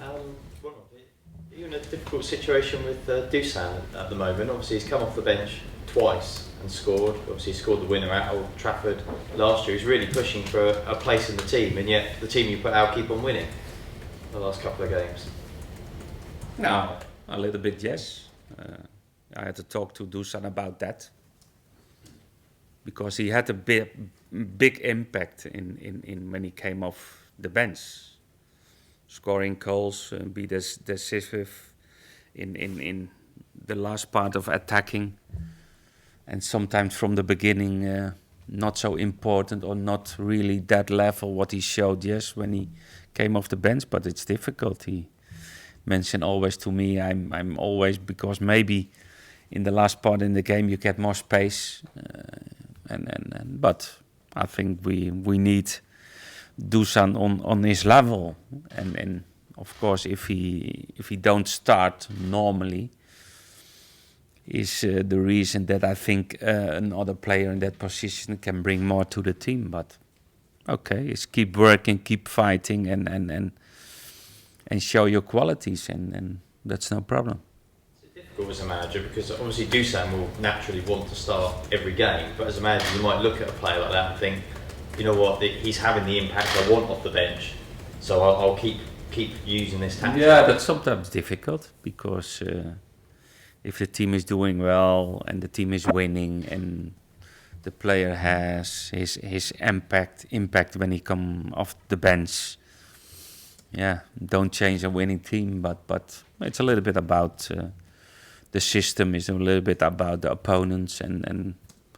Ronald, are you in a difficult situation with Dusan at the moment? Obviously, he's come off the bench twice and scored. Obviously, he scored the winner at Old Trafford last year. He's really pushing for a place in the team, and yet the team you put out keep on winning the last couple of games. No, a little bit, yes. I had to talk to Dusan about that because he had a big impact in when he came off the bench, scoring goals, be decisive in the last part of attacking, and sometimes from the beginning not so important or not really that level what he showed, yes, when he came off the bench, but it's difficult. He mentioned always to me, I'm always, because maybe in the last part in the game you get more space, but I think we need Dusan on his level, and of course if he don't start normally is the reason that I think another player in that position can bring more to the team. But okay, it's keep working, keep fighting, and show your qualities, and that's no problem. It's difficult as a manager because obviously Dusan will naturally want to start every game, but as a manager you might look at a player like that and think, you know what, he's having the impact I want off the bench, so I'll keep using this tactic. Yeah, that's sometimes difficult because if the team is doing well and the team is winning and the player has his impact when he come off the bench. Yeah, don't change a winning team, but it's a little bit about the system, is a little bit about the opponents, and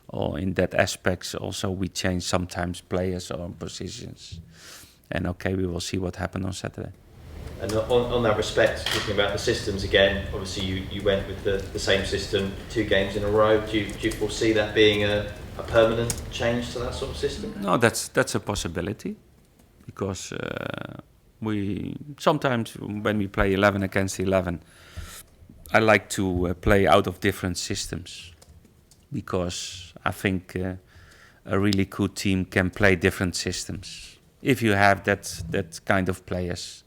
or in that aspects also we change sometimes players or positions. And okay, we will see what happens on Saturday. And on that respect, talking about the systems again, obviously you went with the same system 2 games in a row. Do you foresee that being a permanent change to that sort of system? No, that's a possibility, because we sometimes when we play 11 against 11, I like to play out of different systems, because I think a really good team can play different systems if you have that kind of players.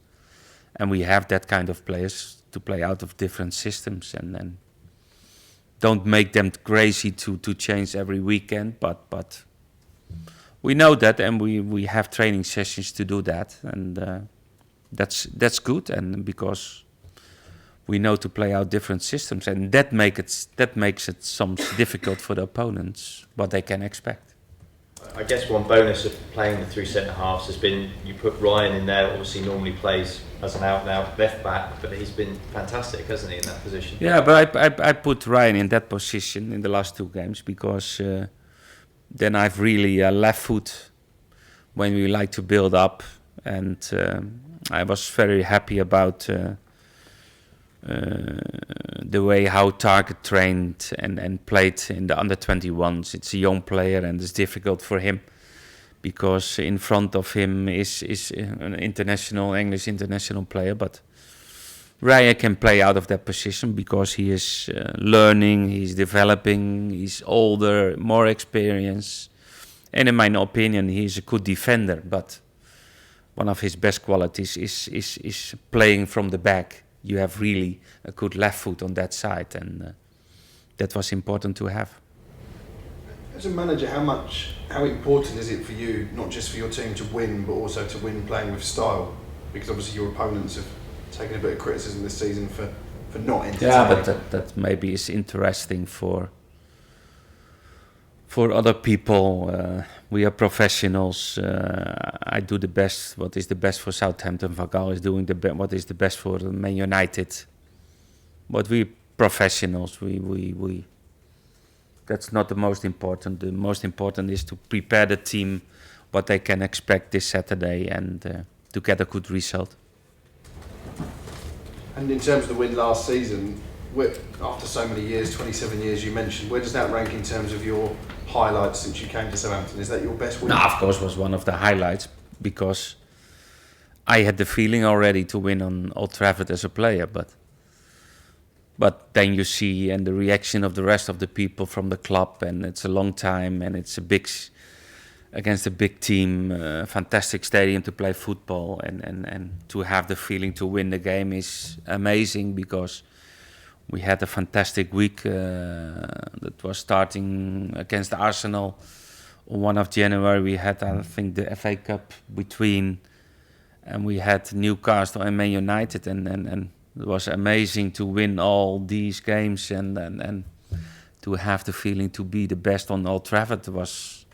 And we have that kind of players to play out of different systems, and don't make them crazy to change every weekend. But we know that, and we have training sessions to do that, and that's good. And because we know to play out different systems, and that makes it some difficult for the opponents what they can expect. I guess one bonus of playing the 3 centre halves has been you put Ryan in there. Obviously, normally plays as an out-and-out left back, but he's been fantastic, hasn't he, in that position? Yeah, but I put Ryan in that position in the last 2 games because then I've really left foot when we like to build up, and I was very happy about the way how Target trained and played in the under-21s. It's a young player and it's difficult for him because in front of him is an English international player, but Ryan can play out of that position because he is learning, he's developing, he's older, more experience, and in my opinion he's a good defender, but one of his best qualities is playing from the back. You have really a good left foot on that side, and that was important to have. As a manager, how important is it for you, not just for your team to win, but also to win playing with style? Because obviously your opponents have taken a bit of criticism this season for not entertaining. Yeah, but that maybe is interesting for other people. We are professionals. I do the best. What is the best for Southampton? Van Gaal is doing what is the best for Man United. But we professionals. We. That's not the most important. The most important is to prepare the team what they can expect this Saturday and to get a good result. And in terms of the win last season, after so many years, 27 years you mentioned, where does that rank in terms of your highlights since you came to Southampton? Is that your best win? No, of course, was one of the highlights because I had the feeling already to win on Old Trafford as a player, but then you see and the reaction of the rest of the people from the club, and it's a long time and it's a against a big team, fantastic stadium to play football, and to have the feeling to win the game is amazing, because we had a fantastic week that was starting against Arsenal on 1 of January. We had, I think, the FA Cup between, and we had Newcastle and Man United, and it was amazing to win all these games and to have the feeling to be the best on Old Trafford was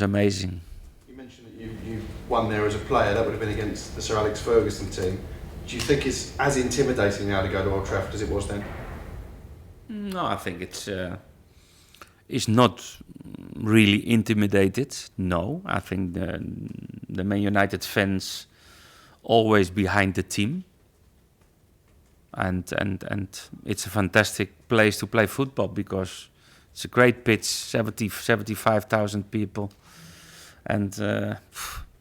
amazing. You mentioned that you won there as a player. That would have been against the Sir Alex Ferguson team. Do you think it's as intimidating now to go to Old Trafford as it was then? No, I think it's not really intimidated. No, I think the Man United fans always behind the team, and it's a fantastic place to play football, because it's a great pitch, 75,000 people, and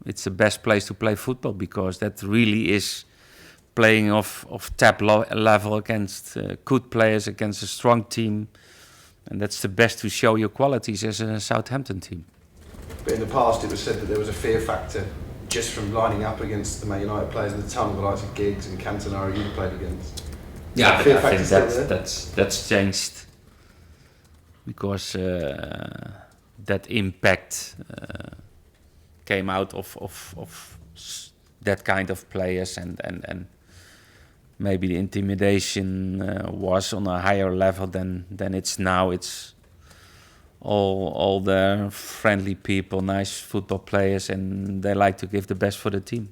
it's the best place to play football, because that really is playing of top level against good players, against a strong team, and that's the best to show your qualities as a Southampton team. But in the past it was said that there was a fear factor just from lining up against the Man United players in the tunnel, the likes of Giggs and Cantona you played against. Yeah, but I think that's changed, because that impact came out of that kind of players, and maybe the intimidation was on a higher level than it's now. It's all the friendly people, nice football players, and they like to give the best for the team.